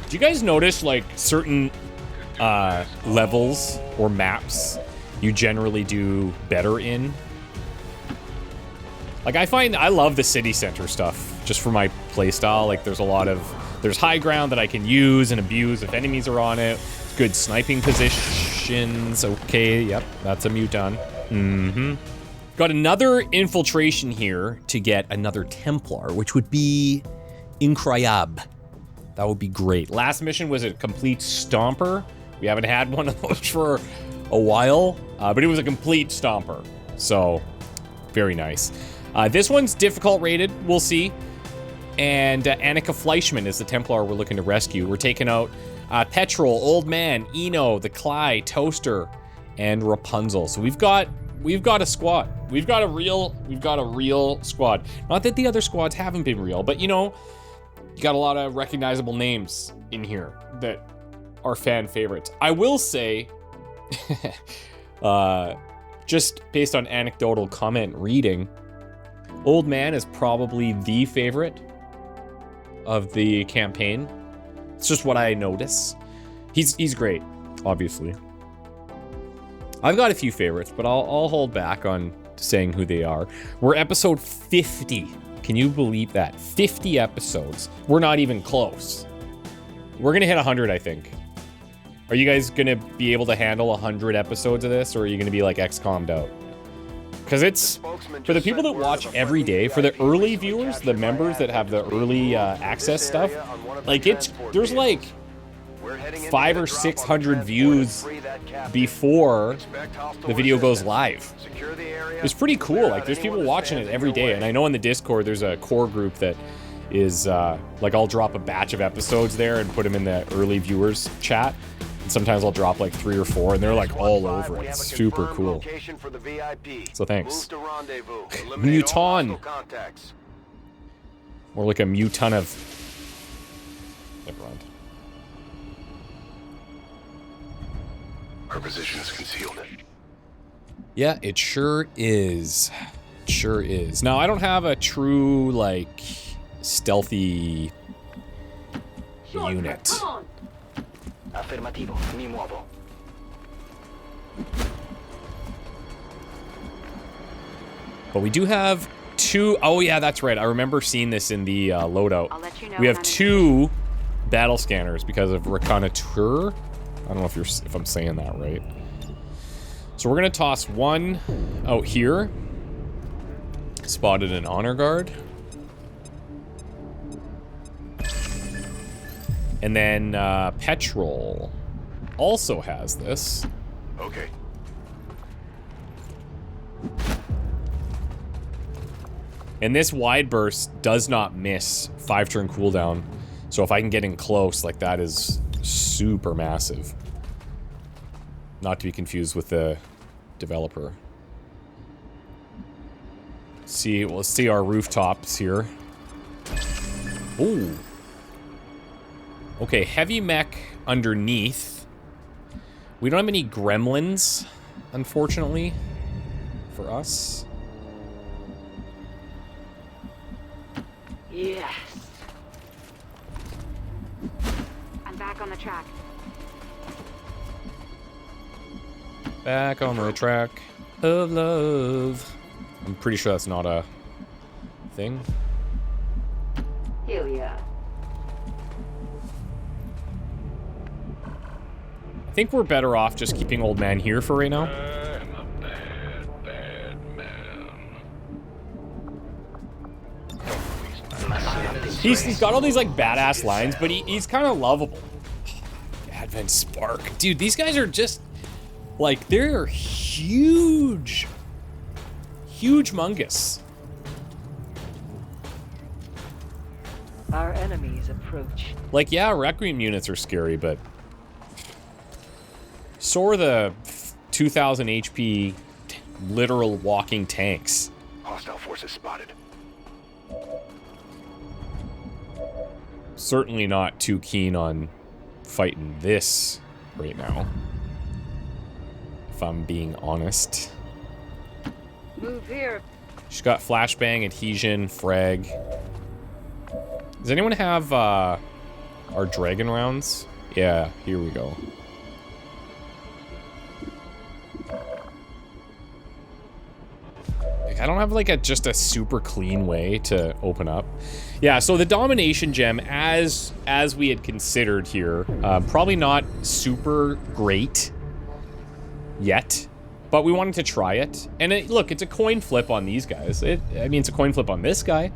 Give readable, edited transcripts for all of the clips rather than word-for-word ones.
Do you guys notice, like, certain levels or maps you generally do better in? Like, I love the city center stuff just for my playstyle. Like, there's high ground that I can use and abuse if enemies are on it. Good sniping positions. Okay, yep, that's a muton. Got another infiltration here to get another Templar, which would be incroyable. That would be great. Last mission was a complete stomper. We haven't had one of those for a while, but it was a complete stomper. So, very nice. This one's difficult rated, we'll see. And Annika Fleischman is the Templar we're looking to rescue. We're taking out Petrol, Old Man, Eno, the Cly, Toaster, and Rapunzel. So we've got a squad. We've got a real squad. Not that the other squads haven't been real, but you know, you got a lot of recognizable names in here that are fan favorites. I will say, just based on anecdotal comment reading, Old Man is probably the favorite of the campaign. It's just what I notice. He's great, obviously. I've got a few favorites, but I'll hold back on saying who they are. We're episode 50. Can you believe that? 50 episodes. We're not even close. We're gonna hit 100, I think. Are you guys gonna be able to handle 100 episodes of this, or are you gonna be like Xcom'd out? Because it's, for the people that watch every day, for the early viewers, the members that have the early access stuff, like there's like 500 or 600 views before the video goes live. It's pretty cool. Like, there's people watching it every day, and I know in the Discord there's a core group that is like, I'll drop a batch of episodes there and put them in the early viewers chat. And sometimes I'll drop like 3 or 4, and they're like all over it. It's super cool. So thanks. Muton. More like a muton of. Never mind. Our position is concealed. Yeah, it sure is. It sure is. Now, I don't have a true, like, stealthy unit. Affermativo, mi muovo. But we do have 2. Oh, yeah, that's right. I remember seeing this in the loadout. I'll let you know We have when I'm 2 battle scanners because of Reconnoitre. I don't know if I'm saying that right. So we're gonna toss one out here. Spotted an honor guard. And then Petrol also has this. Okay. And this wide burst does not miss 5-turn cooldown. So if I can get in close, like, that is super massive. Not to be confused with the developer. Let's see our rooftops here. Ooh. Okay, heavy mech underneath. We don't have any gremlins, unfortunately, for us. Yes. I'm back on the track. Back on the track of love. I'm pretty sure that's not a thing. Hell yeah. I think we're better off just keeping Old Man here for right now. I'm a bad, bad man. He's got all these, like, badass lines, but he's kind of lovable. Advent Spark. Dude, these guys are just, like, they're huge. Huge mungus. Our enemies approach. Like, yeah, Requiem units are scary, but so are the 2,000 HP literal walking tanks. Hostile forces spotted. Certainly not too keen on fighting this right now, if I'm being honest. Move here. She's got flashbang, adhesion, frag. Does anyone have our dragon rounds. Yeah, here we go. Like, I don't have like just a super clean way to open up. Yeah, so the domination gem, as we had considered here, probably not super great yet, but we wanted to try it. And look, it's a coin flip on these guys. I mean, it's a coin flip on this guy,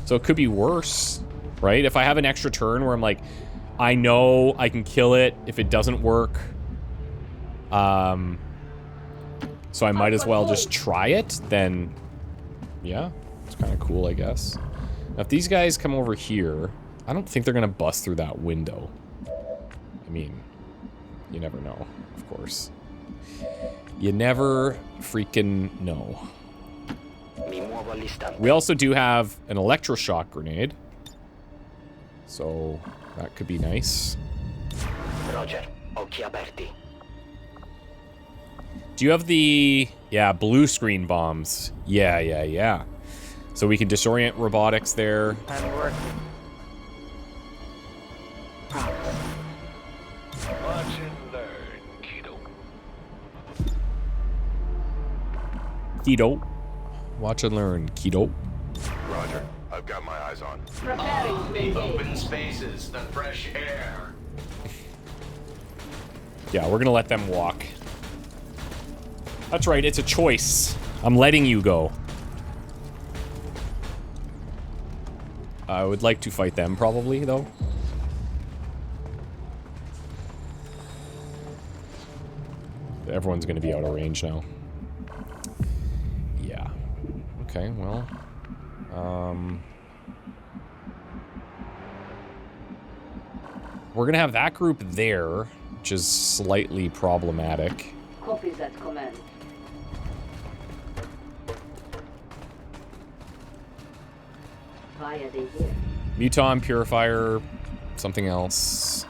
so it could be worse, right? If I have an extra turn where I'm like, I know I can kill it if it doesn't work, so I might as well just try it, then yeah, it's kind of cool, I guess. Now, if these guys come over here, I don't think they're gonna bust through that window. I mean, you never know, of course. You never freaking know. We also do have an electroshock grenade, so that could be nice. Roger. Occhi aperti. Do you have the... Yeah, blue screen bombs. Yeah. So we can disorient robotics there. I'm working. Watch and learn, kiddo. Keto. Watch and learn, keto. Roger. I've got my eyes on. The open spaces, the fresh air. Yeah, we're gonna let them walk. That's right, it's a choice. I'm letting you go. I would like to fight them, probably, though. Everyone's gonna be out of range now. Yeah. Okay, well... we're gonna have that group there, which is slightly problematic. Copy that command. Via the here. Muton, Purifier, something else.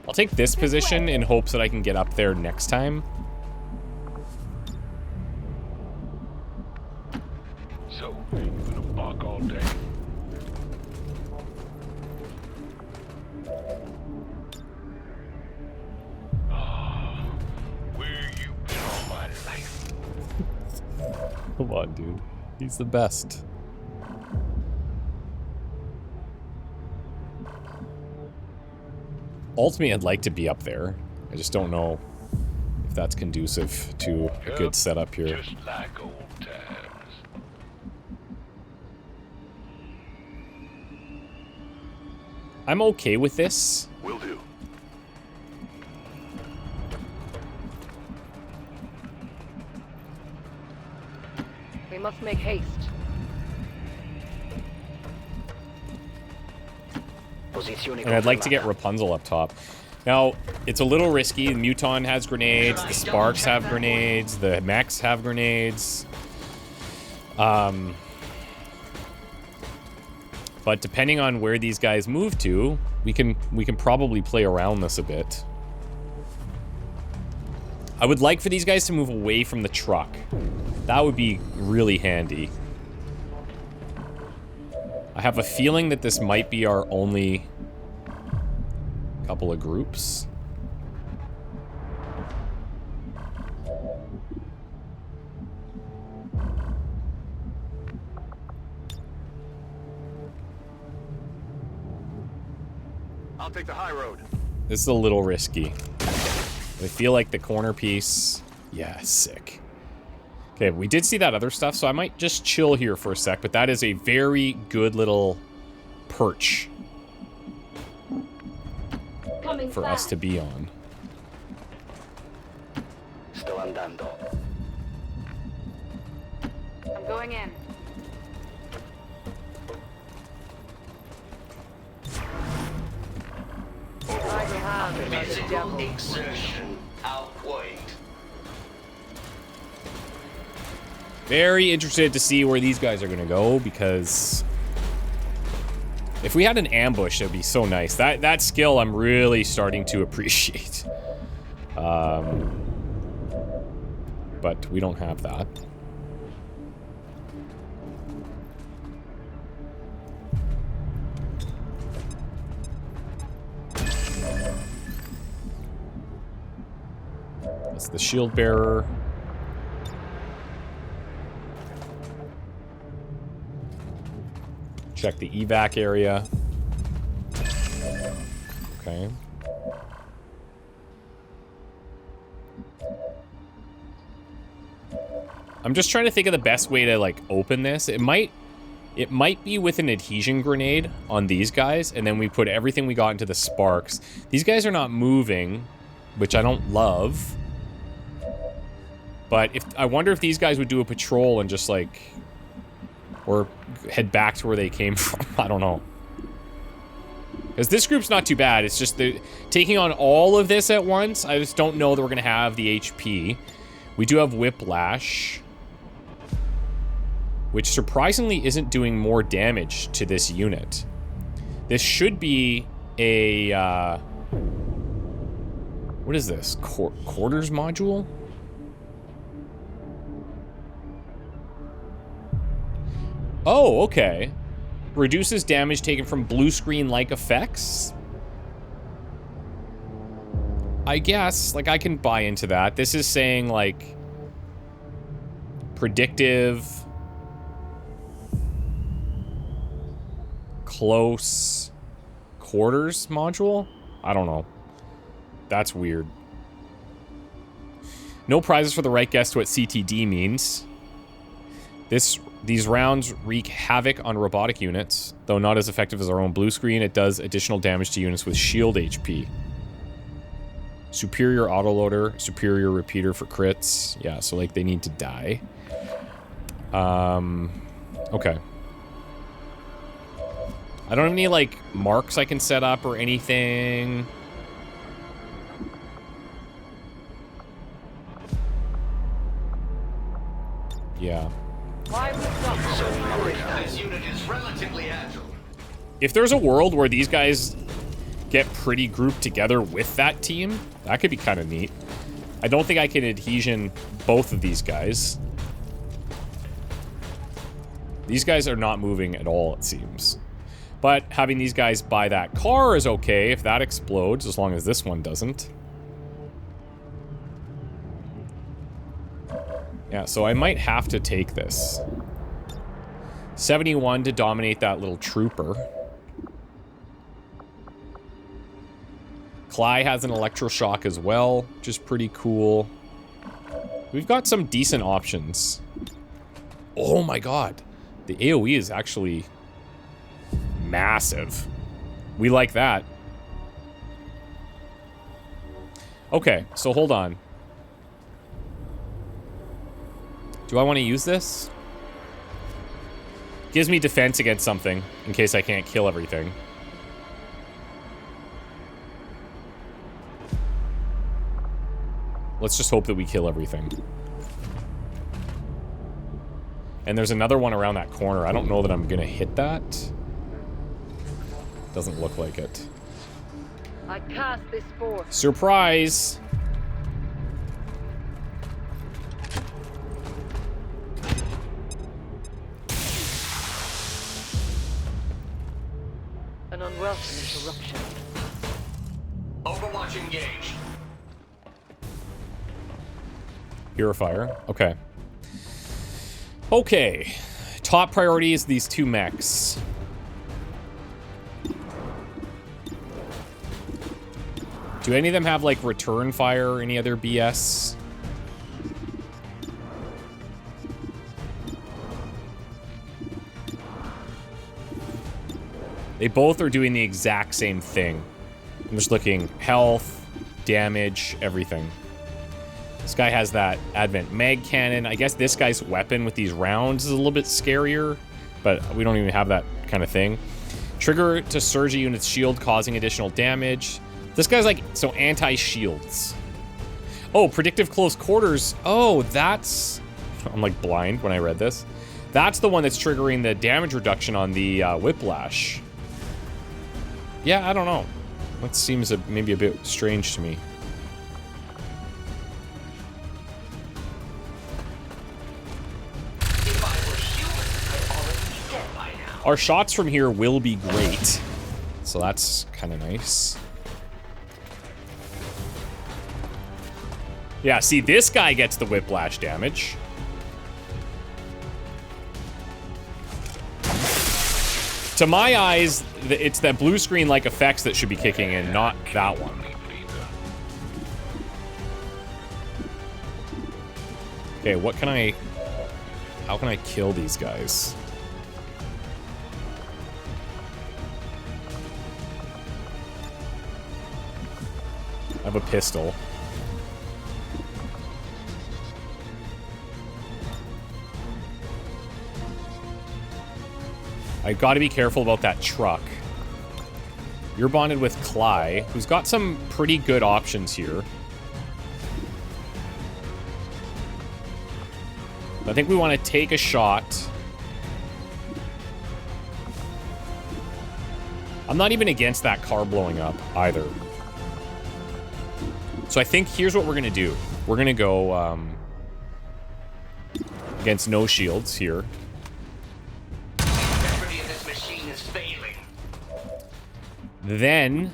I'll take this position in hopes that I can get up there next time. So, you gonna bark all day? Where you been all my life? Come on, dude. He's the best. Ultimately, I'd like to be up there. I just don't know if that's conducive to a good setup here. Just like old times. I'm okay with this. Will do. We must make haste. And I'd like to get Rapunzel up top. Now, it's a little risky. The Muton has grenades, the Sparks have grenades, the Mechs have grenades. But depending on where these guys move to, we can probably play around this a bit. I would like for these guys to move away from the truck. That would be really handy. I have a feeling that this might be our only couple of groups. I'll take the high road. This is a little risky. I feel like the corner piece... Yeah, sick. Okay, we did see that other stuff, so I might just chill here for a sec, but that is a very good little perch for us to be on. Sto andando. I'm going in. I have the Physical devil. exertion outweighed. Very interested to see where these guys are going to go, because If we had an ambush, that'd be so nice. That skill I'm really starting to appreciate. But we don't have that. That's the shield bearer. Check the evac area. Okay. I'm just trying to think of the best way to, like, open this. It might be with an adhesion grenade on these guys, and then we put everything we got into the sparks. These guys are not moving, which I don't love. But I wonder if these guys would do a patrol and just, like, or head back to where they came from. I don't know. Because this group's not too bad. It's just taking on all of this at once. I just don't know that we're going to have the HP. We do have Whiplash, which surprisingly isn't doing more damage to this unit. This should be a... what is this? Quarters module? Oh, okay. Reduces damage taken from blue screen-like effects? I guess, like, I can buy into that. This is saying, like, predictive, close quarters module? I don't know. That's weird. No prizes for the right guess to what CTD means. These rounds wreak havoc on robotic units. Though not as effective as our own blue screen, it does additional damage to units with shield HP. Superior autoloader, superior repeater for crits. Yeah, so, like, they need to die. Okay. I don't have any, like, marks I can set up or anything. Yeah. This unit is relatively agile. If there's a world where these guys get pretty grouped together with that team, that could be kind of neat. I don't think I can adhesion both of these guys. These guys are not moving at all, it seems. But having these guys by that car is okay if that explodes, as long as this one doesn't. Yeah, so I might have to take this. 71 to dominate that little trooper. Cly has an electroshock as well, which is pretty cool. We've got some decent options. Oh my god. The AoE is actually massive. We like that. Okay, so hold on. Do I want to use this? Gives me defense against something, in case I can't kill everything. Let's just hope that we kill everything. And there's another one around that corner. I don't know that I'm gonna hit that. Doesn't look like it. I cast this force. Surprise! An unwelcome interruption. Overwatch engaged. Purifier. Okay. Okay. Top priority is these two mechs. Do any of them have, like, return fire or any other BS? They both are doing the exact same thing. I'm just looking health, damage, everything. This guy has that Advent Mag Cannon. I guess this guy's weapon with these rounds is a little bit scarier, but we don't even have that kind of thing. Trigger to surge a unit's shield, causing additional damage. This guy's like, so anti-shields. Oh, predictive close quarters. Oh, that's... I'm like blind when I read this. That's the one that's triggering the damage reduction on the Whiplash. Yeah, I don't know. That seems maybe a bit strange to me. If I were human, I'd already be dead by now. Our shots from here will be great. So that's kind of nice. Yeah, see, this guy gets the whiplash damage. To my eyes, it's that blue screen-like effects that should be kicking in, not that one. Okay, what can I... How can I kill these guys? I have a pistol. I gotta be careful about that truck. You're bonded with Cly, who's got some pretty good options here. I think we want to take a shot. I'm not even against that car blowing up, either. So I think here's what we're gonna do. We're gonna go, against no shields here. Then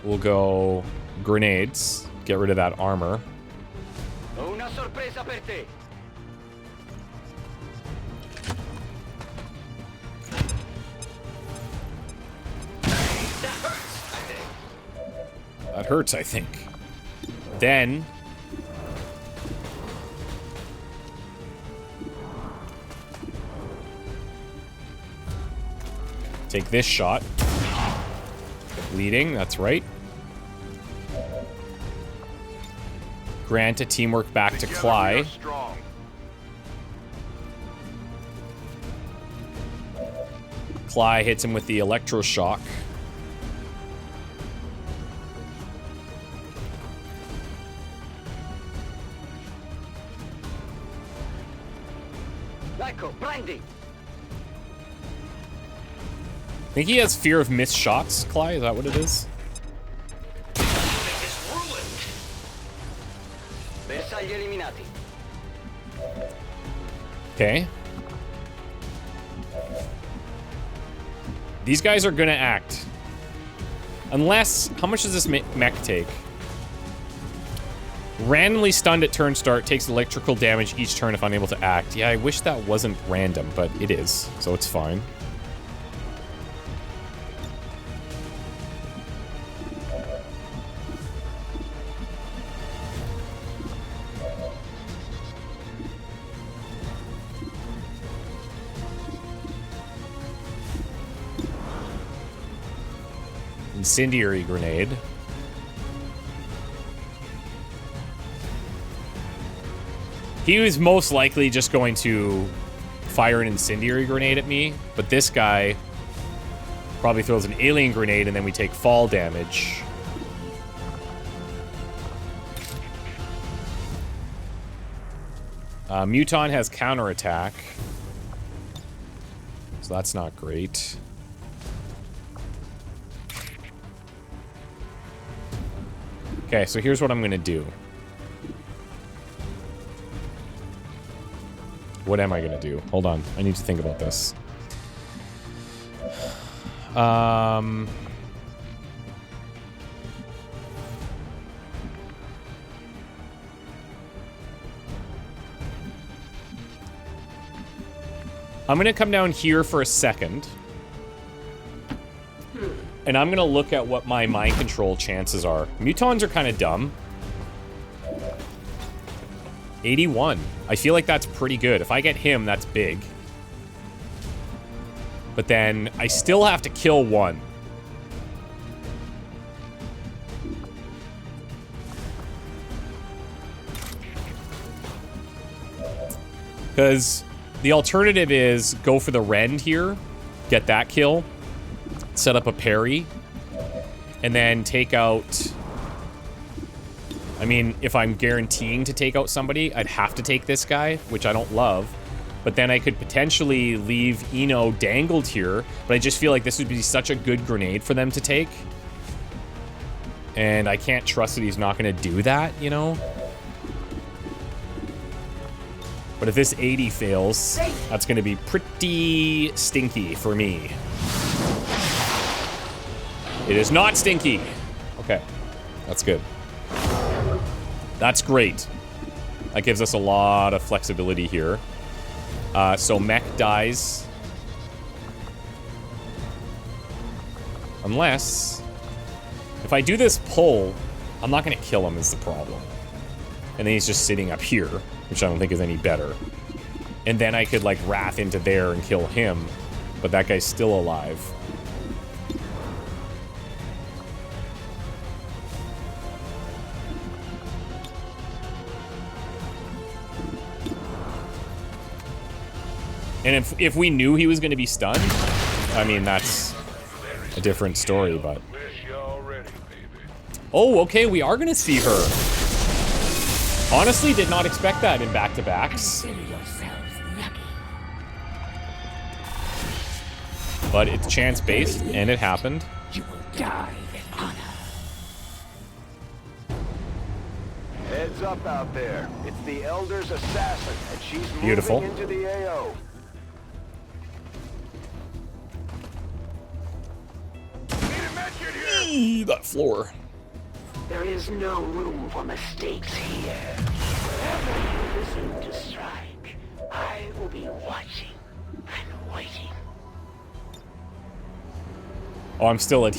we'll go grenades, get rid of that armor. Una sorpresa per te. That hurts, I think. Then take this shot. Bleeding, that's right. Grant a teamwork back to Cly. Cly hits him with the electroshock. Brandy. I think he has fear of missed shots, Cly. Is that what it is? Okay. These guys are gonna act. Unless... How much does this mech take? Randomly stunned at turn start, takes electrical damage each turn if unable to act. Yeah, I wish that wasn't random, but it is, so it's fine. Incendiary grenade. He was most likely just going to fire an incendiary grenade at me, but this guy probably throws an alien grenade and then we take fall damage. Muton has counterattack, so that's not great. Okay, so here's what I'm gonna do. What am I gonna do? Hold on, I need to think about this. I'm gonna come down here for a second. And I'm gonna look at what my mind control chances are. Mutons are kind of dumb. 81. I feel like that's pretty good. If I get him, that's big. But then I still have to kill one. Because the alternative is go for the rend here, get that kill, set up a parry, and then take out... I mean, if I'm guaranteeing to take out somebody, I'd have to take this guy, which I don't love. But then I could potentially leave Eno dangled here, but I just feel like this would be such a good grenade for them to take. And I can't trust that he's not going to do that, you know? But if this 80 fails, that's going to be pretty stinky for me. It is not stinky. Okay, that's good. That's great. That gives us a lot of flexibility here. So Mech dies. Unless... if I do this pull, I'm not going to kill him is the problem. And then he's just sitting up here, which I don't think is any better. And then I could, like, wrath into there and kill him. But that guy's still alive. And if we knew he was going to be stunned, I mean, that's a different story, but... oh, okay, we are going to see her. Honestly, did not expect that in back-to-backs. But it's chance-based, and it happened. You will die in honor. Heads up out there. It's the Elder's assassin, and she's Beautiful. moving into the AO. That floor. There is no room for mistakes here. Whenever you listen to strike, I will be watching and waiting. Oh, I'm still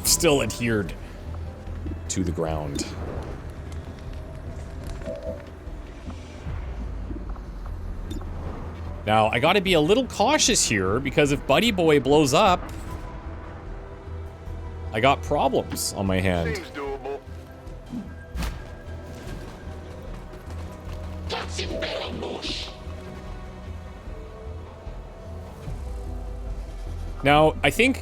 still adhered to the ground. Now, I gotta be a little cautious here, because if Buddy Boy blows up, I got problems on my hand. Seems doable. Now, I think...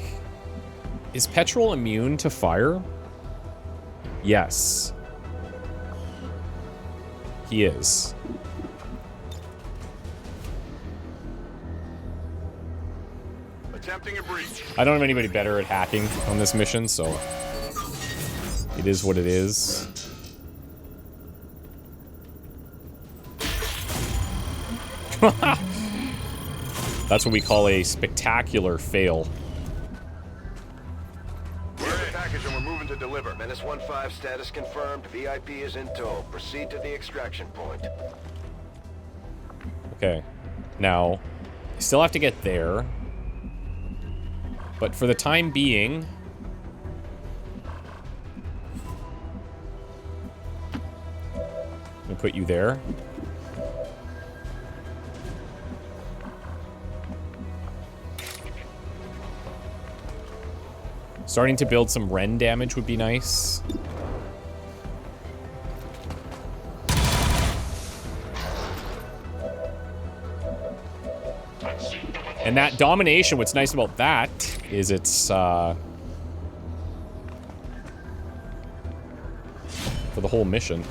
is Petrol immune to fire? Yes. He is. Attempting a breach. I don't have anybody better at hacking on this mission, so... it is what it is. That's what we call a spectacular fail. We're in the package and we're moving to deliver. Menace 1-5 status confirmed. VIP is in tow. Proceed to the extraction point. Okay. Now, I still have to get there. But for the time being... I'm gonna put you there. Starting to build some Ren damage would be nice. And that domination, what's nice about that is it's for the whole mission.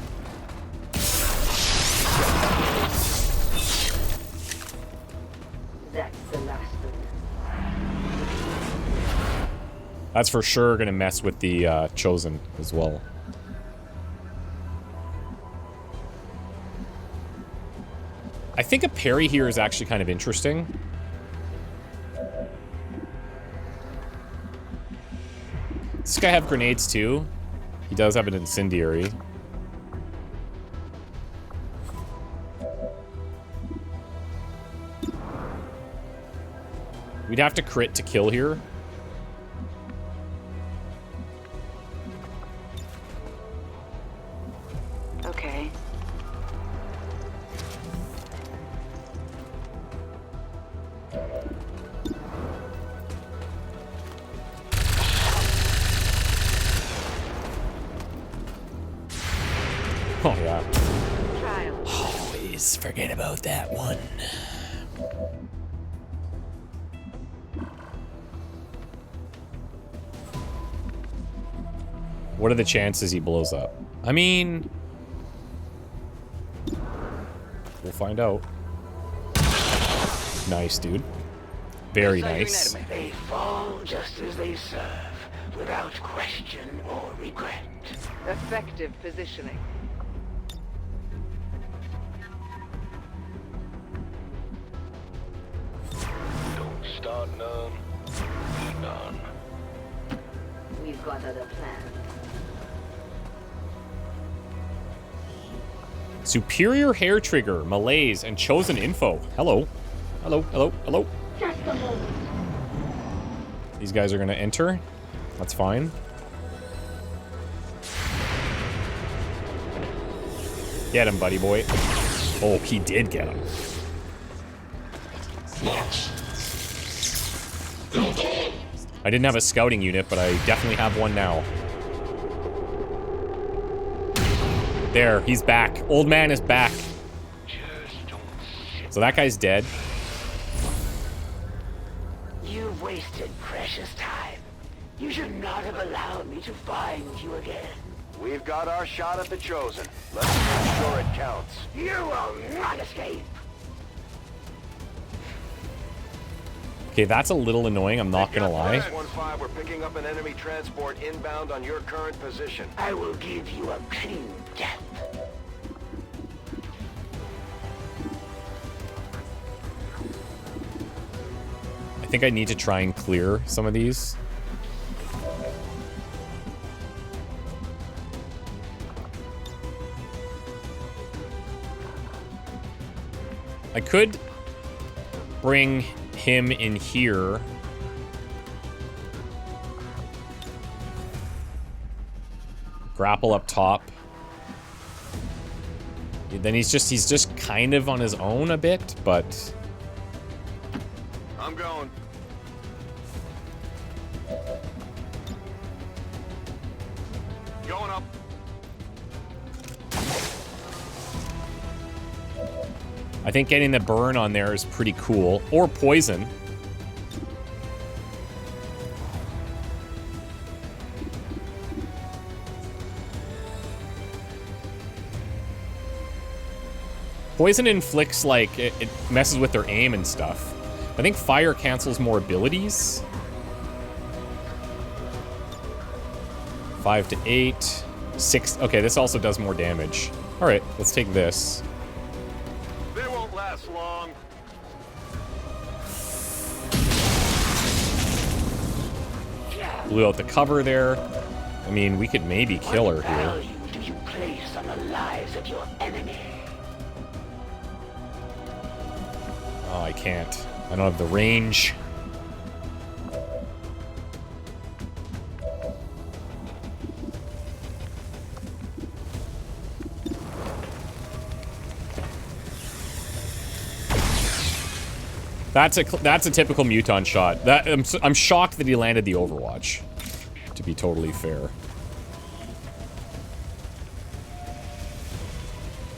That's the last of That's for sure gonna mess with the Chosen as well. I think a parry here is actually kind of interesting. Does this guy have grenades too? He does have an incendiary. We'd have to crit to kill here. Okay. Oh yeah. Trial. Always forget about that one. What are the chances he blows up? I mean... we'll find out. Nice, dude. Very nice. They fall just as they serve, without question or regret. Effective positioning. Don't start none. None. We've got other plans. Superior hair trigger, malaise, and chosen info. Hello. Hello, hello, hello. Just a moment. These guys are gonna enter. That's fine. Get him, buddy boy. Oh, he did get him. I didn't have a scouting unit, but I definitely have one now. There, he's back. Old man is back. So that guy's dead. You've wasted precious time. You should not have allowed me to find you again. We've got our shot at the Chosen. Let's make sure it counts. You will not escape. Okay, that's a little annoying, I'm not gonna lie. 1-5, we're picking up an enemy transport inbound on your current position. I will give you a clean death. I think I need to try and clear some of these. I could bring him in here. Grapple up top. Then he's just kind of on his own a bit, but I'm going. Going up. I think getting the burn on there is pretty cool. Or poison. Poison inflicts, like, it messes with their aim and stuff. I think fire cancels more abilities. 5 to 8. 6. Okay, this also does more damage. Alright, let's take this. They won't last long. Blew out the cover there. I mean, we could maybe kill her What here. value do you place on the lives of your enemy? Oh, I can't. I don't have the range. That's a typical Muton shot. That I'm shocked that he landed the Overwatch, to be totally fair.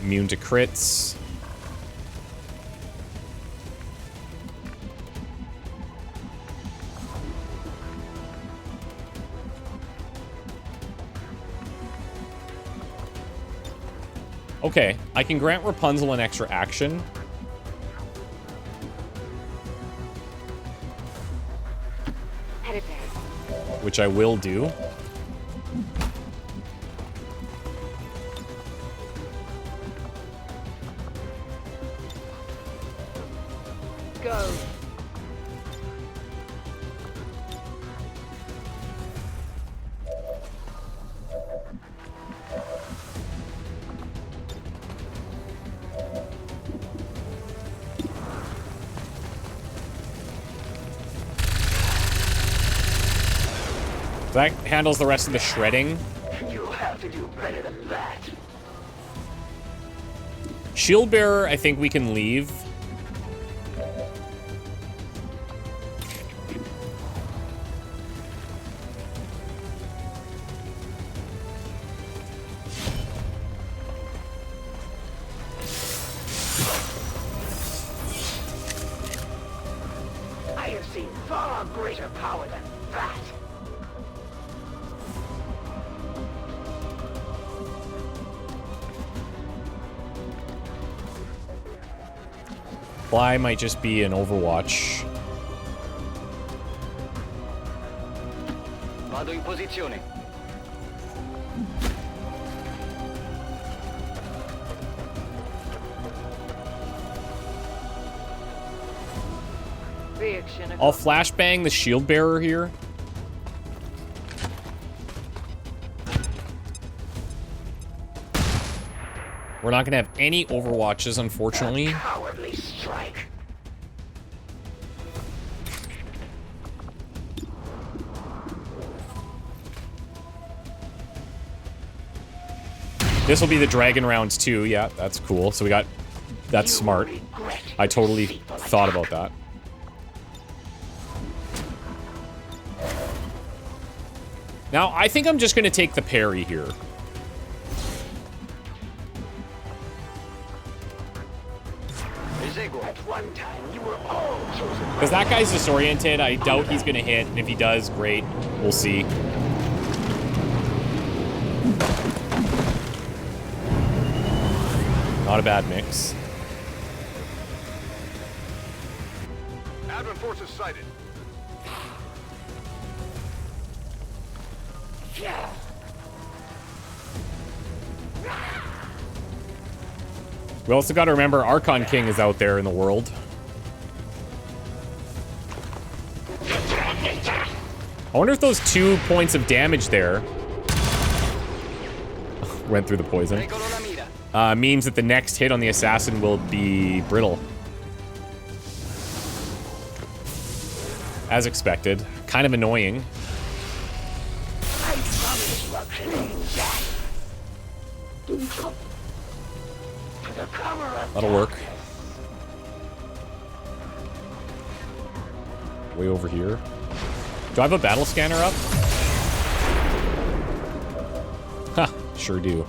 Immune to crits. Okay, I can grant Rapunzel an extra action. Which I will do. Go. That handles the rest of the shredding. You have to do better than that. Shield Bearer, I think we can leave. I have seen far greater power than that. supply might just be an Overwatch. Vado in posizione. Reaction. I'll flashbang the shield bearer here. We're not gonna have any Overwatches, unfortunately. Cowardly strike. This will be the dragon rounds too. Yeah, that's cool. So we got... That's smart. I totally thought about that. Now, I think I'm just going to take the parry here. Because that guy's disoriented. I doubt he's going to hit. And if he does, great. We'll see. Not a bad mix. Advent forces sighted. We also got to remember Archon King is out there in the world. I wonder if those 2 points of damage there went through the poison. Means that the next hit on the assassin will be brittle. As expected. Kind of annoying. That'll work. Way over here. Do I have a battle scanner up? Ha, sure do.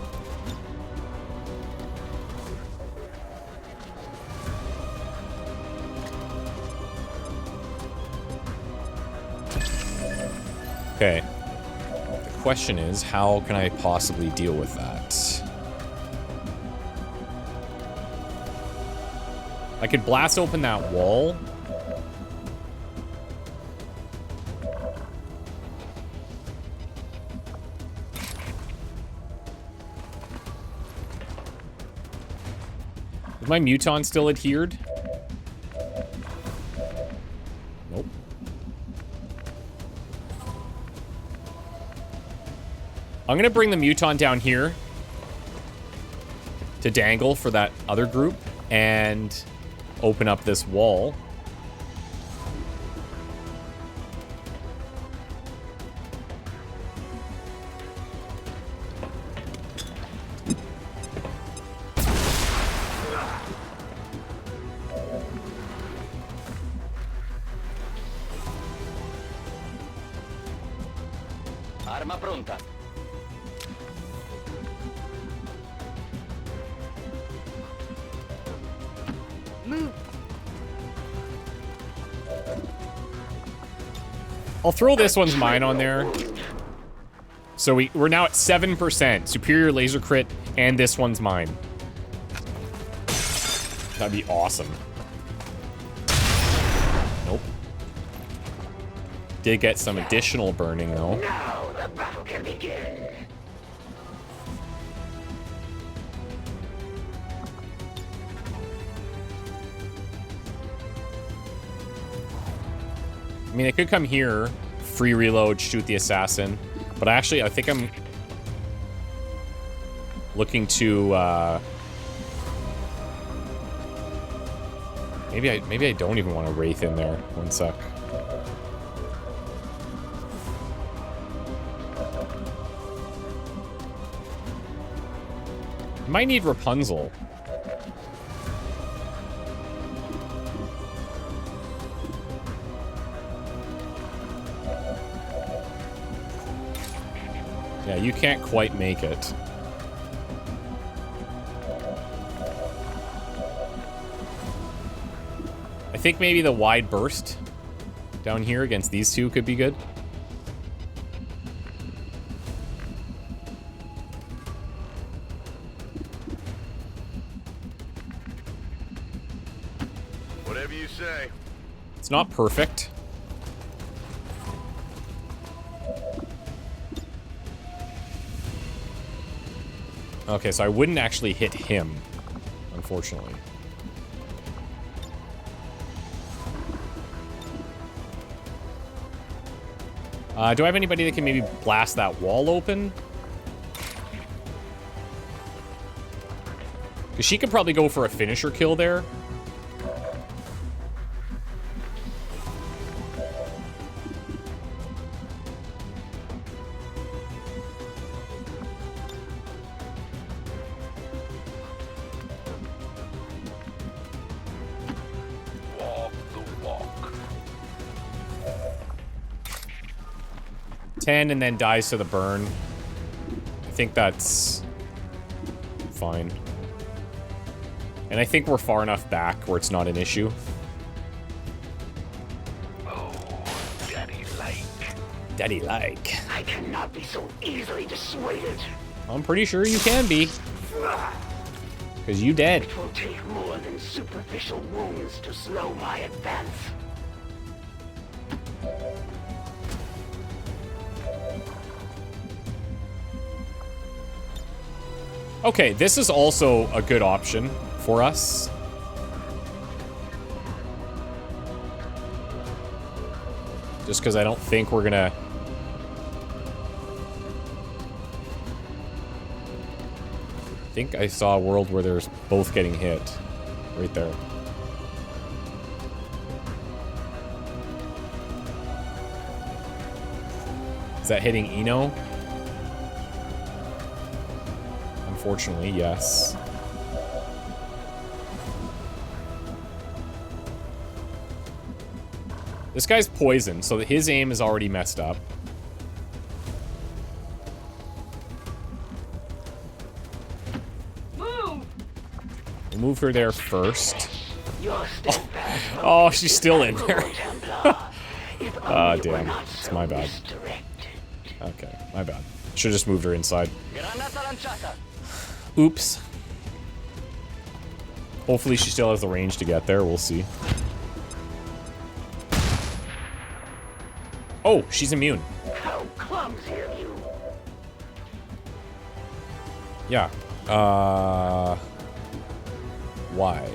Okay. The question is, how can I possibly deal with that? I could blast open that wall. Is my Muton still adhered? Nope. I'm gonna bring the Muton down here to dangle for that other group and open up this wall. Arma pronta. Move. I'll throw this one's mine on there. So we're now at 7%. Superior laser crit, and this one's mine. That'd be awesome. Nope. Did get some additional burning, though. Now the battle can begin. I mean, I could come here, free reload, shoot the assassin. But actually, I think I'm looking to, maybe I don't even want to Wraith in there. One sec. Might need Rapunzel. Yeah, you can't quite make it. I think maybe the wide burst down here against these two could be good. Whatever you say. It's not perfect. Okay, so I wouldn't actually hit him, unfortunately. Do I have anybody that can maybe blast that wall open? Because she could probably go for a finisher kill there. Walk the walk. 10 and then dies to the burn. I think that's fine. And I think we're far enough back where it's not an issue. Oh, daddy-like. Daddy-like. I cannot be so easily dissuaded. I'm pretty sure you can be. Because you dead. It will take more than superficial wounds to slow my advance. Okay, this is also a good option for us. Just because I don't think we're gonna... I think I saw a world where there's both getting hit. Right there. Is that hitting Eno? Unfortunately, yes. This guy's poisoned, so his aim is already messed up. We'll move her there first. Oh, she's still in there. Ah, damn. It's my bad. Okay, my bad. Should've just moved her inside. Oops. Hopefully she still has the range to get there. We'll see. Oh, she's immune. How clumsy of you. Yeah. Why?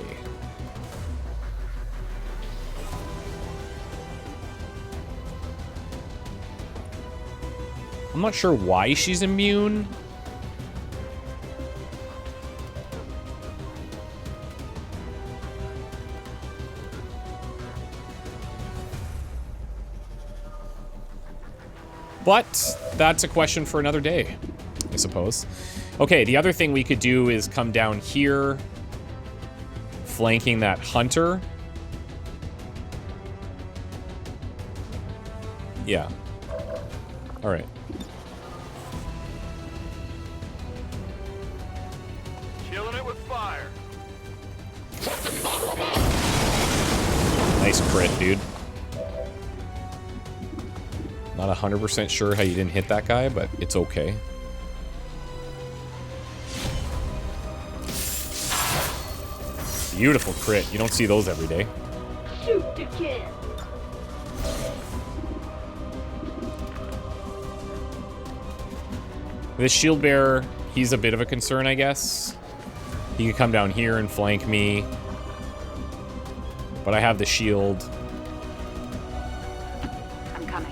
I'm not sure why she's immune. But that's a question for another day, I suppose. Okay, the other thing we could do is come down here, flanking that hunter. Yeah. All right. Killing it with fire. Nice crit, dude. Not 100% sure how you didn't hit that guy, but it's okay. Beautiful crit. You don't see those every day. Shoot to kill. This shield bearer, he's a bit of a concern, I guess. He could come down here and flank me. But I have the shield. I'm coming.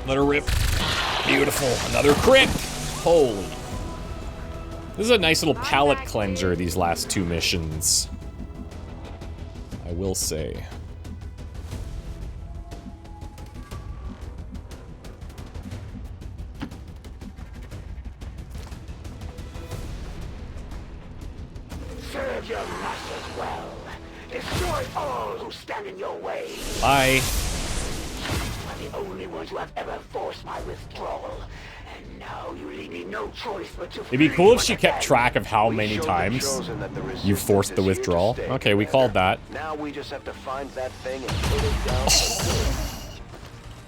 Let her rip. Beautiful. Another crit. Holy. This is a nice little palate cleanser, these last two missions. I will say. Serve your masters well. Destroy all who stand in your way. Bye. You are the only ones who have ever forced my withdrawal. And now you leave me no choice but to... It'd be cool if she kept track of how many times you forced the withdrawal. Okay, we called that. Now we just have to find that thing and put it down.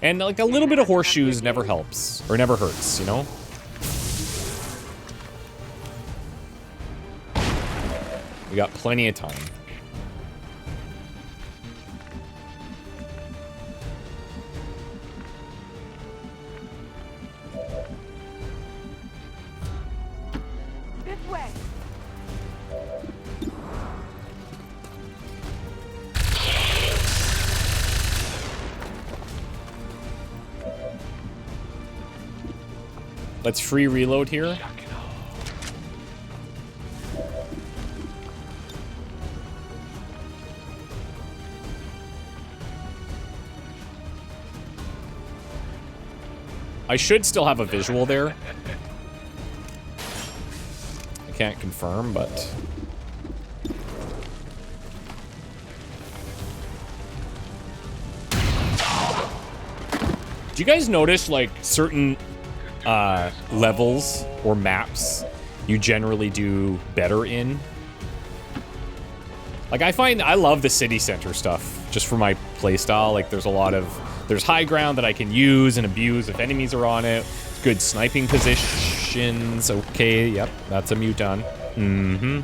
And like a little bit of horseshoes never helps. Or never hurts, you know? We got plenty of time. This way. Let's free reload here. I should still have a visual there. I can't confirm, but... Do you guys notice, like, certain levels or maps you generally do better in? Like, I love the city center stuff, just for my playstyle. Like, there's high ground that I can use and abuse if enemies are on it. Good sniping positions. Okay, yep, that's a muton. Mm-hmm.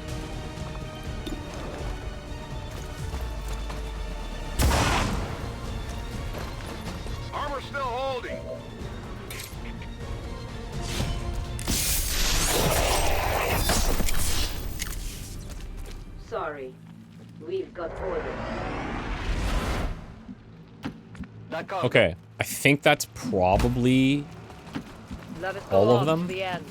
Armor still holding. Sorry. We've got orders. Okay, I think that's probably Let us go all of on them. to the end.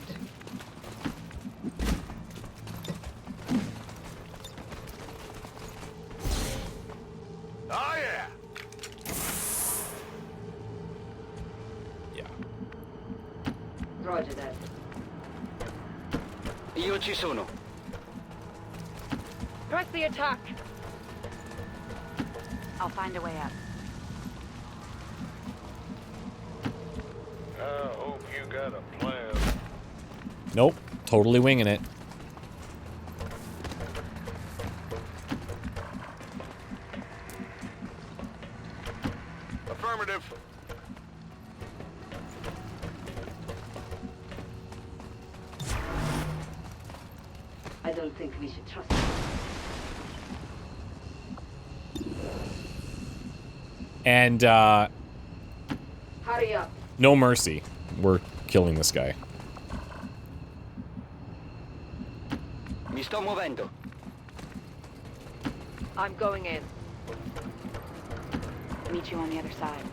Oh yeah. Yeah. Roger that. Io ci sono. Press the attack. I'll find a way up. I hope you got a plan. Nope, totally winging it. Affirmative. I don't think we should trust him. And Hurry up. no mercy. We're killing this guy. Mi sto muovendo. I'm going in. Meet you on the other side.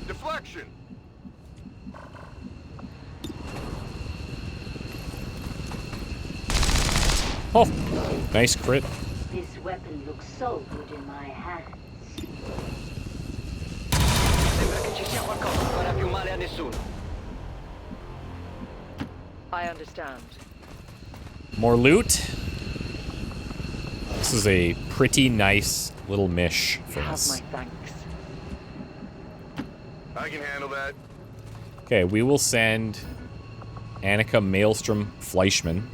Deflection. Oh, nice crit. This weapon looks so good in my hands. Sembra che ci sia qualcosa, non farà più male a nessuno. I understand. More loot. This is a pretty nice little mish for Have us. my thanks. I can handle that. Okay, we will send Annika Maelstrom Fleischmann.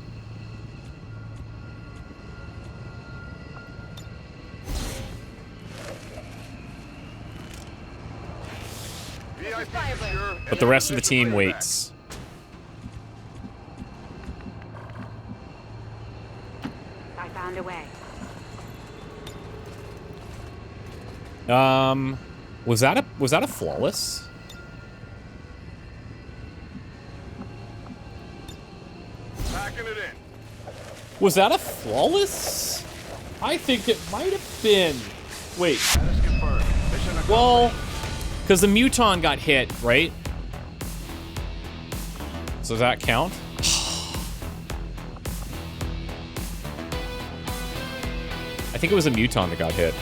VIP secure. But the rest of the team waits. I found a way. Was that a flawless? Packing it in. Was that a flawless? I think it might have been. Wait, Status confirmed. Mission accomplished. well, because the muton got hit, right? So does that count? I think it was a muton that got hit.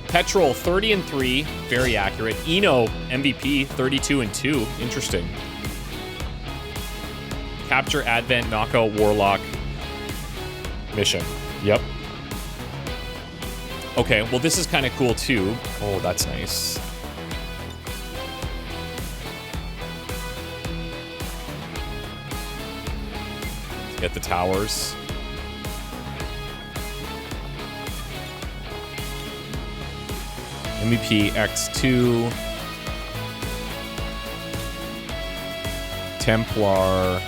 Petrol 30-3, very accurate. Eno MVP 32-2, interesting. Capture Advent Knockout Warlock mission. Yep. Okay, well this is kind of cool too. Oh, that's nice. at the towers. MVP X2. Templar.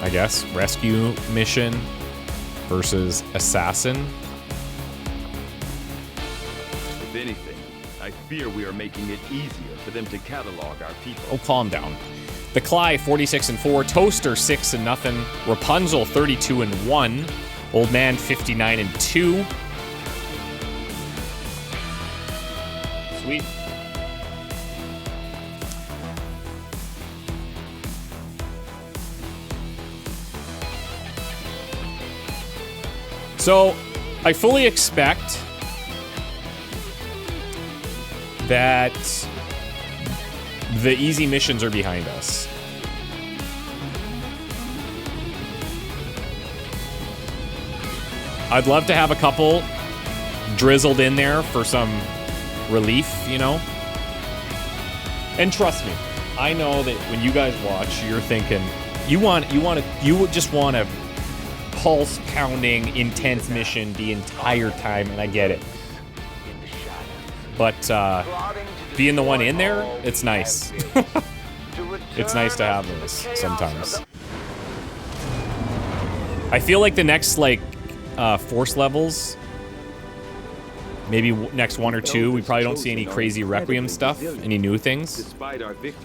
I guess rescue mission versus assassin. If anything, I fear we are making it easier for them to catalog our people. Oh, calm down. The Cly 46-4, Toaster 6-0, Rapunzel 32-1, Old Man 59-2. Sweet. So, I fully expect that the easy missions are behind us. I'd love to have a couple drizzled in there for some relief, you know? And trust me, I know that when you guys watch, you're thinking, you just want a pulse-pounding, intense mission the entire time, and I get it. But being the one in there, it's nice. It's nice to have those sometimes. I feel like the next, like, force levels, maybe next 1 or 2, we probably don't see any crazy Requiem stuff, any new things.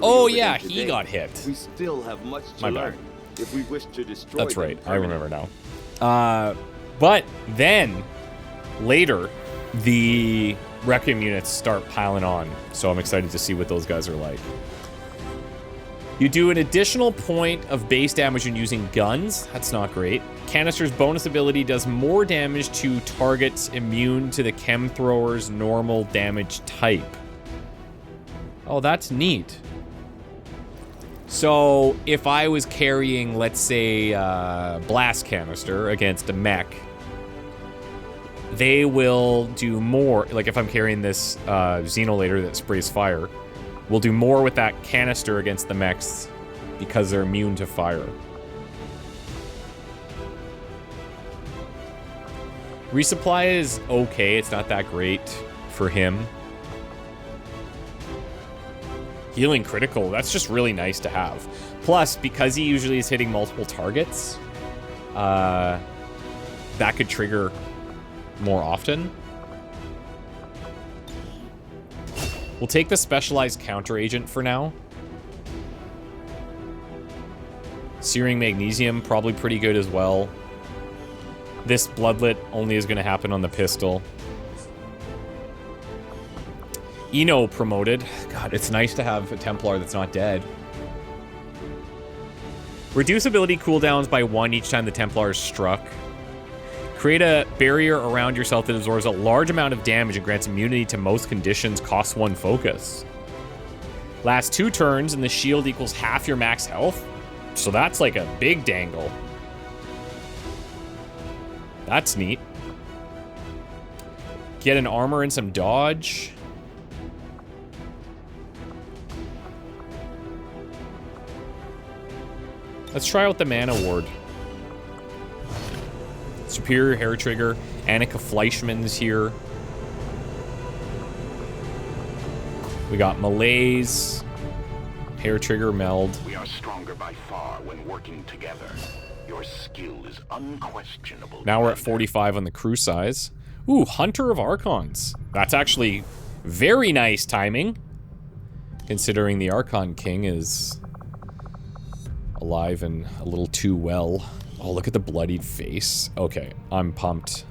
Oh yeah, he got hit. We still have much to My learn bad. if we wish to destroy That's them right, I permanently. remember now. But then, later, the Requiem units start piling on, so I'm excited to see what those guys are like. You do an additional point of base damage when using guns. That's not great. Canister's bonus ability does more damage to targets immune to the chem thrower's normal damage type. Oh, that's neat. So, if I was carrying, let's say, blast canister against a mech, they will do more. Like, if I'm carrying this Xenolator that sprays fire, we'll do more with that canister against the mechs because they're immune to fire. Resupply is okay. It's not that great for him. Healing critical, that's just really nice to have. Plus, because he usually is hitting multiple targets, that could trigger more often. We'll take the specialized counter agent for now. Searing Magnesium, probably pretty good as well. This Bloodlet only is going to happen on the pistol. Eno promoted. God, it's nice to have a Templar that's not dead. Reduce ability cooldowns by 1 each time the Templar is struck. Create a barrier around yourself that absorbs a large amount of damage and grants immunity to most conditions. Costs 1 focus. Last 2 turns and the shield equals half your max health. So that's like a big dangle. That's neat. Get an armor and some dodge. Let's try out the Mana Ward. Superior Hair Trigger. Annika Fleischmann's here. We got Malaise. Hair Trigger Meld. We are stronger by far when working together. Your skill is unquestionable. Now we're at 45 on the crew size. Ooh, Hunter of Archons. That's actually very nice timing, considering the Archon King is alive and a little too well. Oh, look at the bloodied face. Okay, I'm pumped.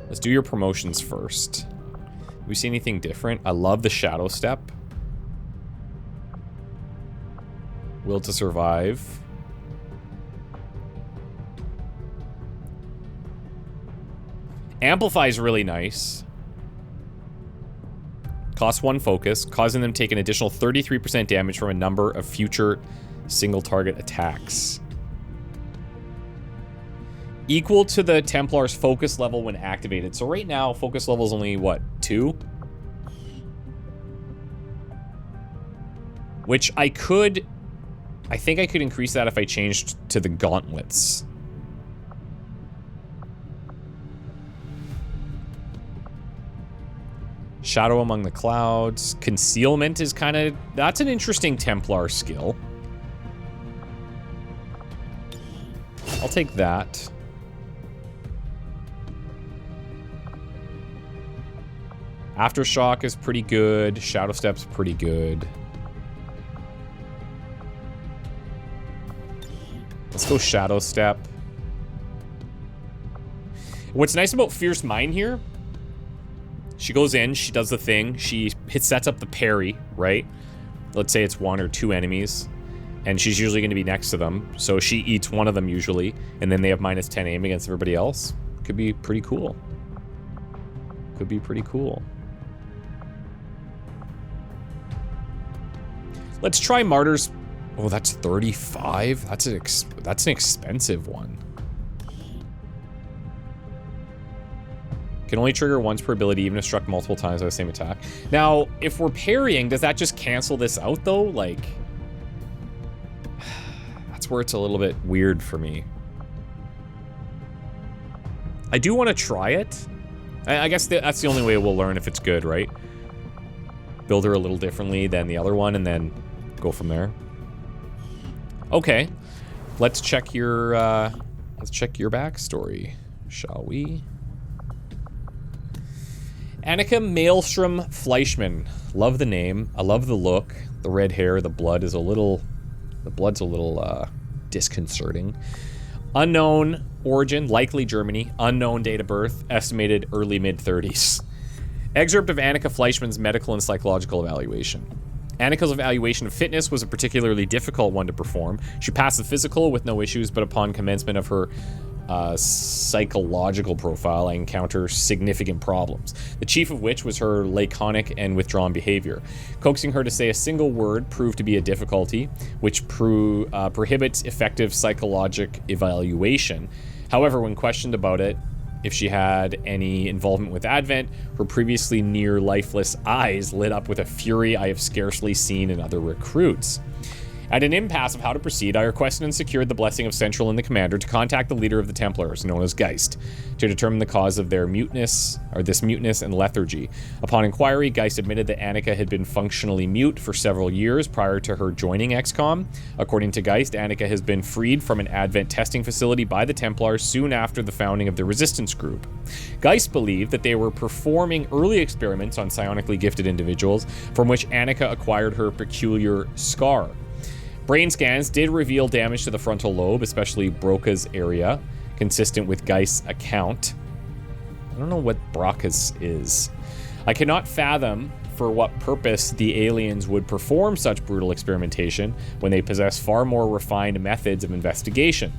Let's do your promotions first. Do we see anything different? I love the Shadow Step. Will to Survive. Amplify is really nice. Costs 1 focus, causing them to take an additional 33% damage from a number of future single target attacks. Equal to the Templar's focus level when activated. So right now, focus level is only, what, 2? which I think I could increase that if I changed to the gauntlets. Shadow among the clouds. Concealment is kind of... That's an interesting Templar skill. I'll take that. Aftershock is pretty good. Shadow Step's pretty good. Let's go Shadow Step. What's nice about Fierce Mind here, she goes in, she does the thing, she sets up the parry, right? Let's say it's 1 or 2 enemies, and she's usually going to be next to them, so she eats one of them usually, and then they have -10 aim against everybody else. Could be pretty cool. Could be pretty cool. Let's try Martyrs. Oh, that's 35? That's an expensive one. Can only trigger once per ability, even if struck multiple times by the same attack. Now, if we're parrying, does that just cancel this out, though? Like, that's where it's a little bit weird for me. I do want to try it. I guess that's the only way we'll learn if it's good, right? Build her a little differently than the other one, and then go from there. Okay, let's check your backstory, shall we? Annika Maelstrom Fleischmann. Love the name. I love the look. The red hair, the blood's a little disconcerting. Unknown origin, likely Germany. Unknown date of birth, estimated early mid-30s. Excerpt of Annika Fleischmann's medical and psychological evaluation. Annika's evaluation of fitness was a particularly difficult one to perform. She passed the physical with no issues, but upon commencement of her psychological profile, I encounter significant problems, the chief of which was her laconic and withdrawn behavior. Coaxing her to say a single word proved to be a difficulty, which prohibits effective psychologic evaluation. However, when questioned about it, if she had any involvement with Advent, her previously near lifeless eyes lit up with a fury I have scarcely seen in other recruits. At an impasse of how to proceed, I requested and secured the blessing of Central and the commander to contact the leader of the Templars, known as Geist, to determine the cause of their muteness and lethargy. Upon inquiry, Geist admitted that Annika had been functionally mute for several years prior to her joining Xcom. According to Geist, Annika has been freed from an Advent testing facility by the Templars soon after the founding of the Resistance Group. Geist believed that they were performing early experiments on psionically gifted individuals, from which Annika acquired her peculiar scar. Brain scans did reveal damage to the frontal lobe, especially Broca's area, consistent with Geist's account. I don't know what Broca's is. I cannot fathom for what purpose the aliens would perform such brutal experimentation when they possess far more refined methods of investigation.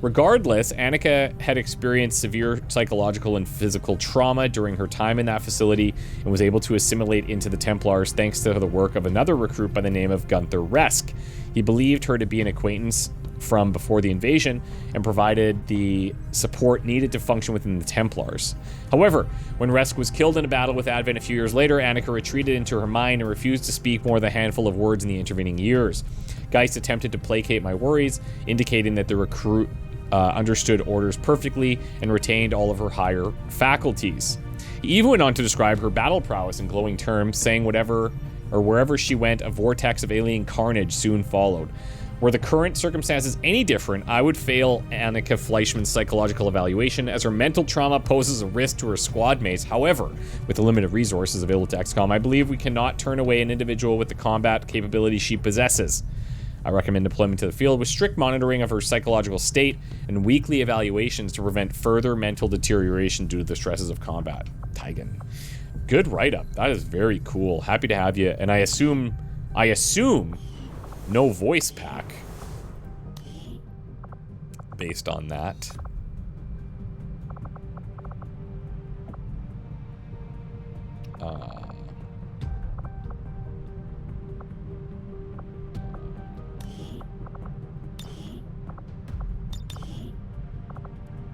Regardless, Annika had experienced severe psychological and physical trauma during her time in that facility and was able to assimilate into the Templars thanks to the work of another recruit by the name of Gunther Resk. He believed her to be an acquaintance from before the invasion and provided the support needed to function within the Templars. However, when Resk was killed in a battle with Advent a few years later, Annika retreated into her mind and refused to speak more than a handful of words in the intervening years. Geist attempted to placate my worries, indicating that the recruit understood orders perfectly and retained all of her higher faculties. He even went on to describe her battle prowess in glowing terms, saying wherever she went, a vortex of alien carnage soon followed. Were the current circumstances any different, I would fail Annika Fleischmann's psychological evaluation, as her mental trauma poses a risk to her squad mates. However, with the limited resources available to XCOM, I believe we cannot turn away an individual with the combat capability she possesses. I recommend deployment to the field with strict monitoring of her psychological state and weekly evaluations to prevent further mental deterioration due to the stresses of combat. Tigan. Good write-up. That is very cool. Happy to have you. And I assume no voice pack based on that.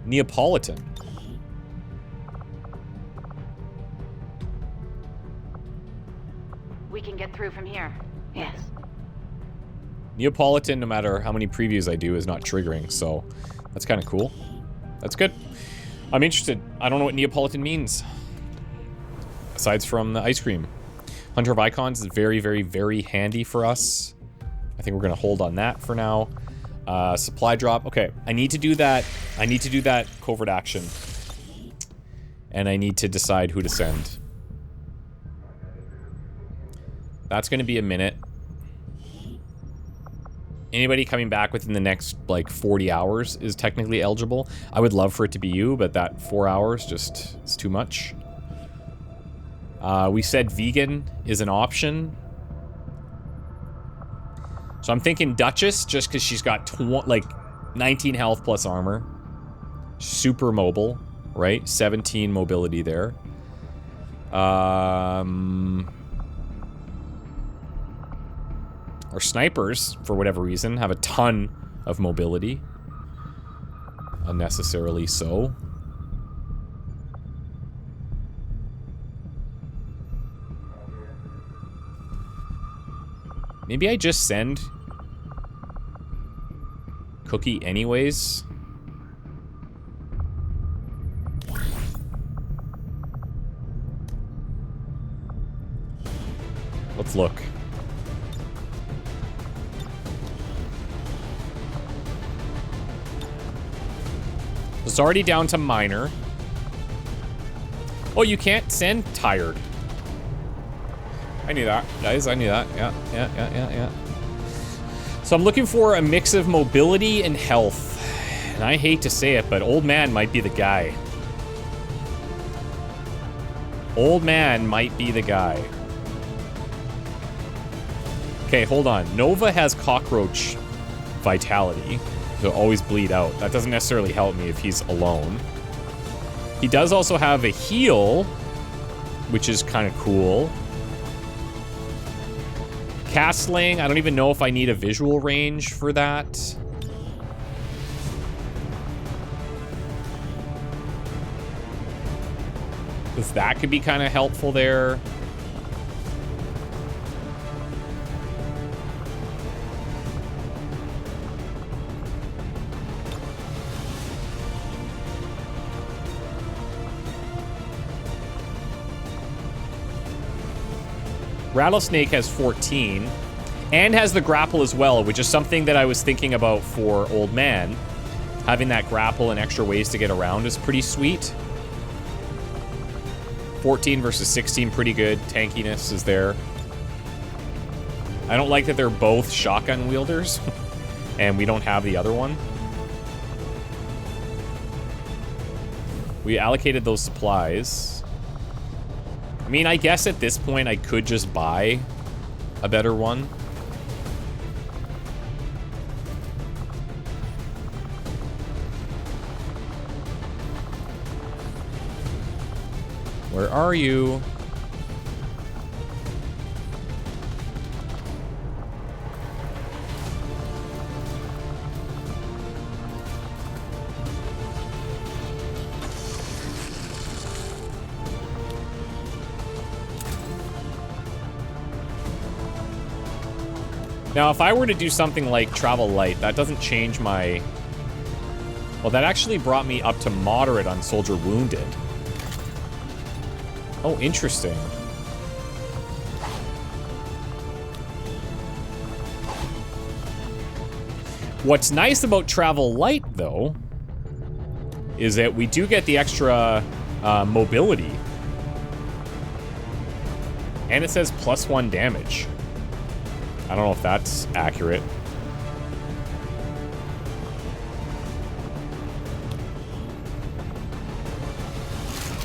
Neapolitan. We can get through from here. Yes. Neapolitan, no matter how many previews I do, is not triggering, so that's kind of cool. That's good. I'm interested. I don't know what Neapolitan means. Aside from the ice cream. Hunter of Icons is very, very, very handy for us. I think we're going to hold on that for now. Supply drop. Okay, I need to do that. I need to do that covert action. And I need to decide who to send. That's going to be a minute. Anybody coming back within the next, like, 40 hours is technically eligible. I would love for it to be you, but that 4 hours just is too much. We said vegan is an option. So I'm thinking Duchess, just because she's got, like, 19 health plus armor. Super mobile, right? 17 mobility there. Our snipers, for whatever reason, have a ton of mobility. Unnecessarily so. Maybe I just send Cookie anyways. Let's look. It's already down to minor. Oh, you can't send tired. I knew that, guys. I knew that. Yeah. So I'm looking for a mix of mobility and health. And I hate to say it, but Old Man might be the guy. Old Man might be the guy. Okay, hold on. Nova has cockroach vitality. He'll always bleed out. That doesn't necessarily help me if he's alone. He does also have a heal, which is kind of cool. Castling, I don't even know if I need a visual range for that. Because that could be kind of helpful there. Rattlesnake has 14 and has the grapple as well, which is something that I was thinking about for Old Man. Having that grapple and extra ways to get around is pretty sweet. 14 versus 16, pretty good. Tankiness is there. I don't like that they're both shotgun wielders and we don't have the other one. We allocated those supplies. I mean, I guess at this point I could just buy a better one. Where are you? Now, if I were to do something like Travel Light, that doesn't change my... Well, that actually brought me up to moderate on Soldier Wounded. Oh, interesting. What's nice about Travel Light, though, is that we do get the extra mobility. And it says +1 damage. I don't know if that's accurate.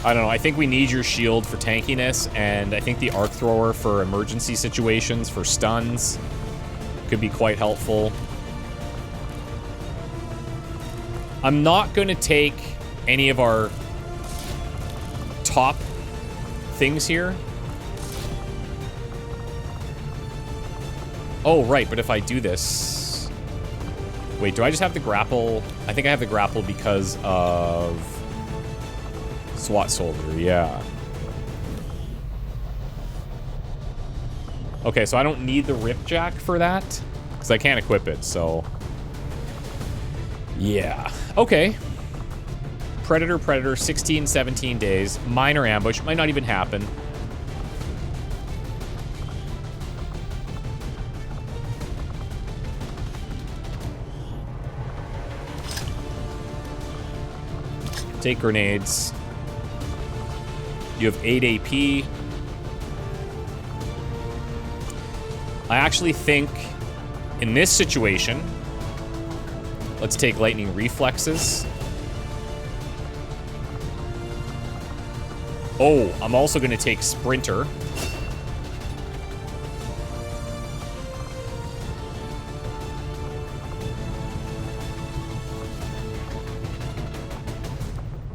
I don't know. I think we need your shield for tankiness, and I think the arc thrower for emergency situations, for stuns, could be quite helpful. I'm not going to take any of our top things here. Oh, right, but if I do this... Wait, do I just have the grapple? I think I have the grapple because of... SWAT Soldier, yeah. Okay, so I don't need the Ripjack for that. Because I can't equip it, so... Yeah. Okay. Predator, 16, 17 days. Minor ambush. Might not even happen. Take grenades. You have 8 AP. I actually think in this situation, let's take lightning reflexes. Oh, I'm also going to take sprinter.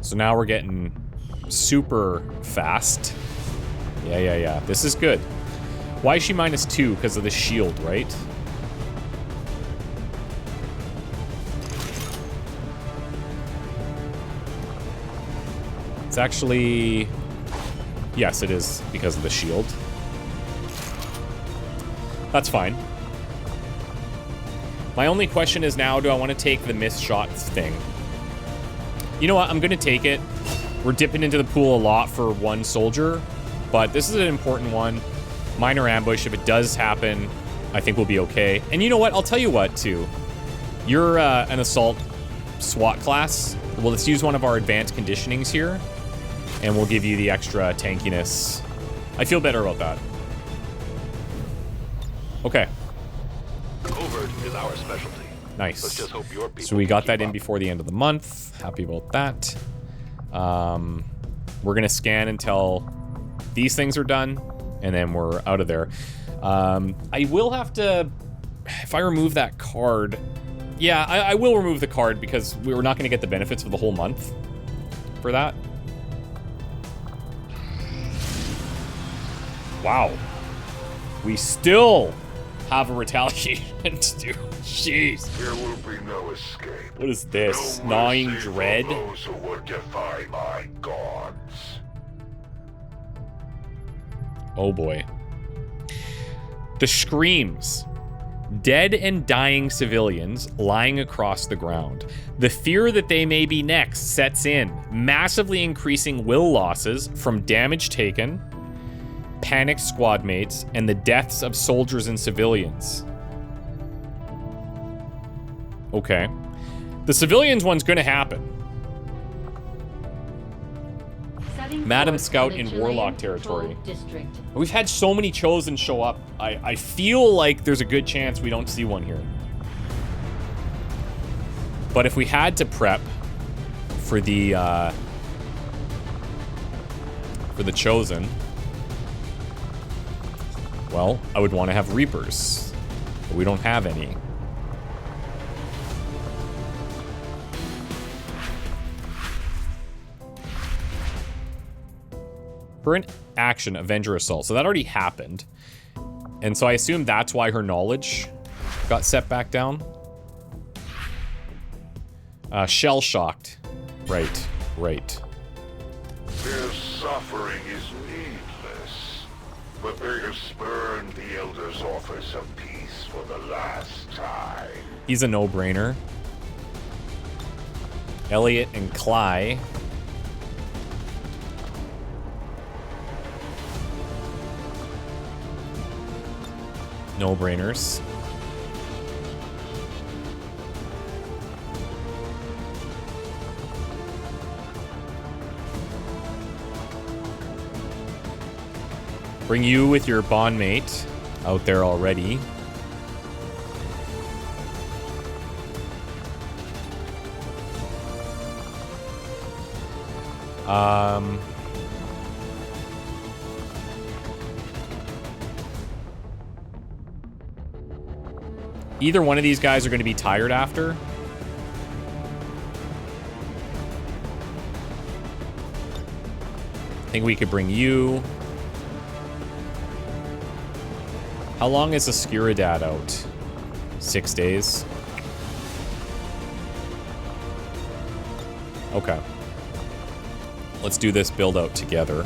So now we're getting super fast. Yeah. This is good. Why is she -2? Because of the shield, right? It's actually... Yes, it is because of the shield. That's fine. My only question is now, do I want to take the missed shots thing? You know what? I'm going to take it. We're dipping into the pool a lot for one soldier, but this is an important one. Minor ambush, if it does happen, I think we'll be okay. And you know what? I'll tell you what, too. You're an assault SWAT class. Well, let's use one of our advanced conditionings here, and we'll give you the extra tankiness. I feel better about that. Okay. Covert is our specialty. Nice. Let's just hope your people So we got that in up. before the end of the month. Happy about that. We're going to scan until these things are done, and then we're out of there. I will have to... If I remove that card... Yeah, I will remove the card because we're not going to get the benefits for the whole month for that. Wow. We still have a retaliation to do. Jeez. There will be no escape. What is this? No Gnawing mercy for dread? those who would defy my gods. Oh boy. The screams. Dead and dying civilians lying across the ground. The fear that they may be next sets in, massively increasing will losses from damage taken, panicked squad mates, and the deaths of soldiers and civilians. Okay. The civilians one's gonna happen. Madam Scout in Warlock territory. We've had so many Chosen show up. I feel like there's a good chance we don't see one here. But if we had to prep for the Chosen, well, I would want to have Reapers. But we don't have any. Current action, Avenger Assault. So that already happened. And so I assume that's why her knowledge got set back down. Shell-shocked. Right. Their suffering is needless, but they have spurned the Elder's offers of peace for the last time. He's a no-brainer. Elliot and Cly. No-brainers. Bring you with your bondmate out there already. Either one of these guys are going to be tired after. I think we could bring you. How long is a Scuridad out? 6 days. Okay. Let's do this build out together.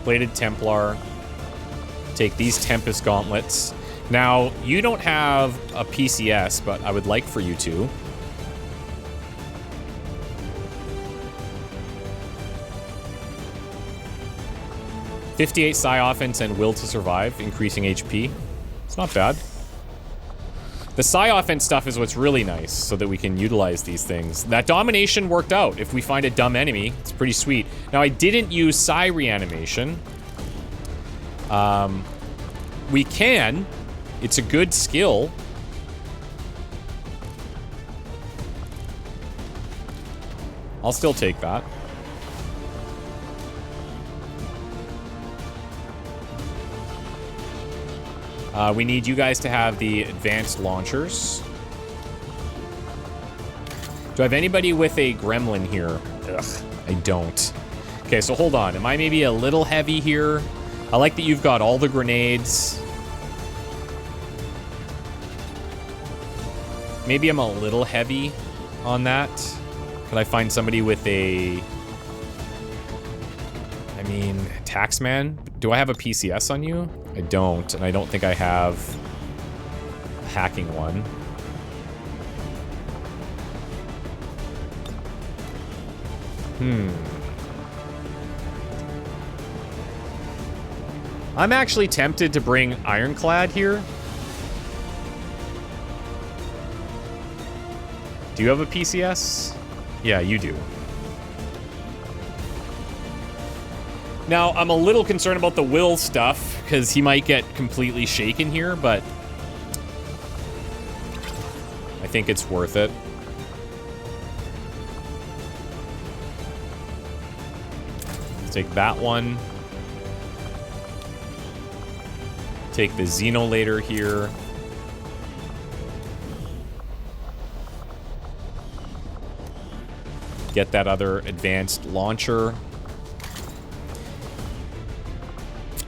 Bladed Templar. Take these Tempest Gauntlets. Now, you don't have a PCS, but I would like for you to. .58 Psi offense and will to survive, increasing HP. It's not bad. The Psi offense stuff is what's really nice, so that we can utilize these things. That domination worked out. If we find a dumb enemy, it's pretty sweet. Now, I didn't use Psi reanimation. We can. It's a good skill. I'll still take that. We need you guys to have the advanced launchers. Do I have anybody with a gremlin here? Ugh, I don't. Okay, so hold on. Am I maybe a little heavy here? I like that you've got all the grenades. Maybe I'm a little heavy on that. Could I find somebody with a... I mean, Taxman? Do I have a PCS on you? I don't, and I don't think I have a hacking one. I'm actually tempted to bring Ironclad here. Do you have a PCS? Yeah, you do. Now, I'm a little concerned about the Will stuff, because he might get completely shaken here, but I think it's worth it. Let's take that one. Take the Xenolator here. Get that other advanced launcher.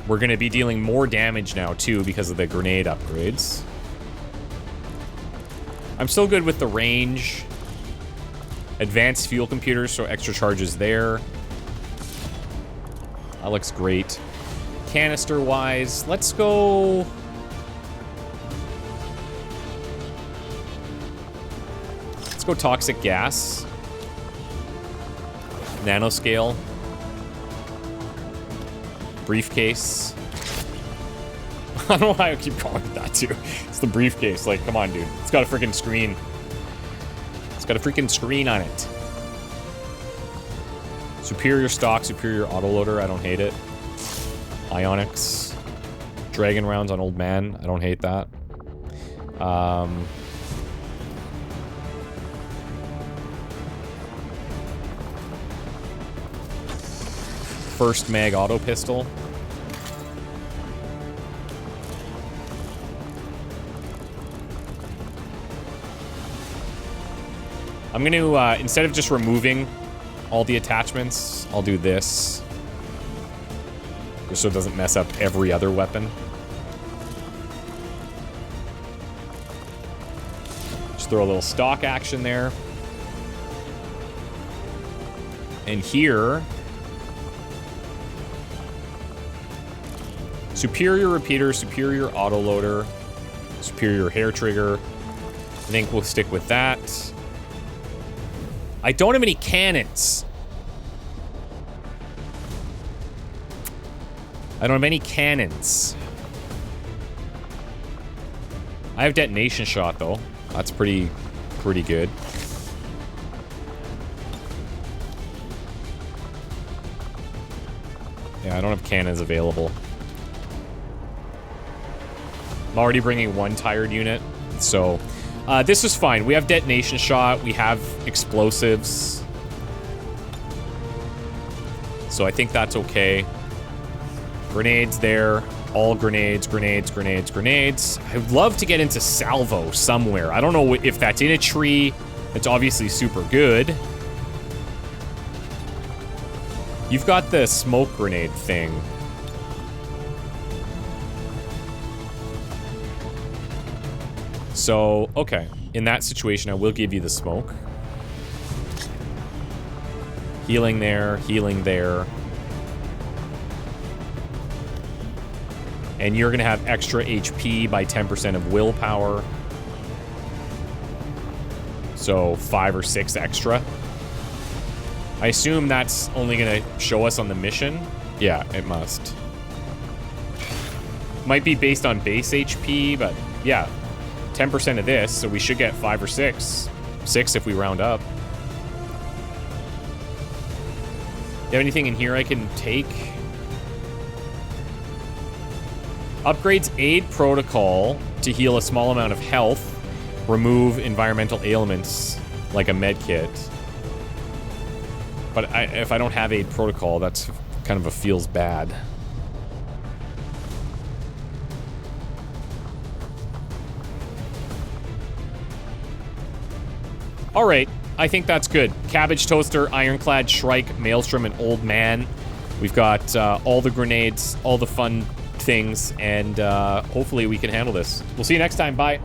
We're going to be dealing more damage now, too, because of the grenade upgrades. I'm still good with the range. Advanced fuel computers, so extra charges there. That looks great. Canister-wise, let's go... Let's go toxic gas. Nanoscale. Briefcase. I don't know why I keep calling it that, too. It's the briefcase. Like, come on, dude. It's got a freaking screen. It's got a freaking screen on it. Superior stock, superior autoloader. I don't hate it. Ionics. Dragon rounds on Old Man. I don't hate that. First mag auto pistol. I'm going to, instead of just removing all the attachments, I'll do this. Just so it doesn't mess up every other weapon. Just throw a little stock action there. And here... Superior repeater, superior autoloader, superior hair trigger. I think we'll stick with that. I don't have any cannons. I don't have any cannons. I have detonation shot though. That's pretty good. Yeah, I don't have cannons available. I'm already bringing one tired unit, so this is fine. We have detonation shot, we have explosives, so I think that's okay. Grenades there, all grenades, grenades, grenades, grenades. I would love to get into salvo somewhere. I don't know if that's in a tree. It's obviously super good. You've got the smoke grenade thing. So, okay. In that situation, I will give you the smoke. Healing there, healing there. And you're going to have extra HP by 10% of willpower. So 5 or 6 extra. I assume that's only going to show us on the mission. Yeah, it must. Might be based on base HP, but yeah. 10% of this, so we should get 5 or 6. 6 if we round up. You have anything in here I can take? Upgrades aid protocol to heal a small amount of health. Remove environmental ailments like a med kit. But if I don't have aid protocol, that's kind of a feels bad. All right, I think that's good. Cabbage Toaster, Ironclad, Shrike, Maelstrom, and Old Man. We've got all the grenades, all the fun things, and hopefully we can handle this. We'll see you next time. Bye.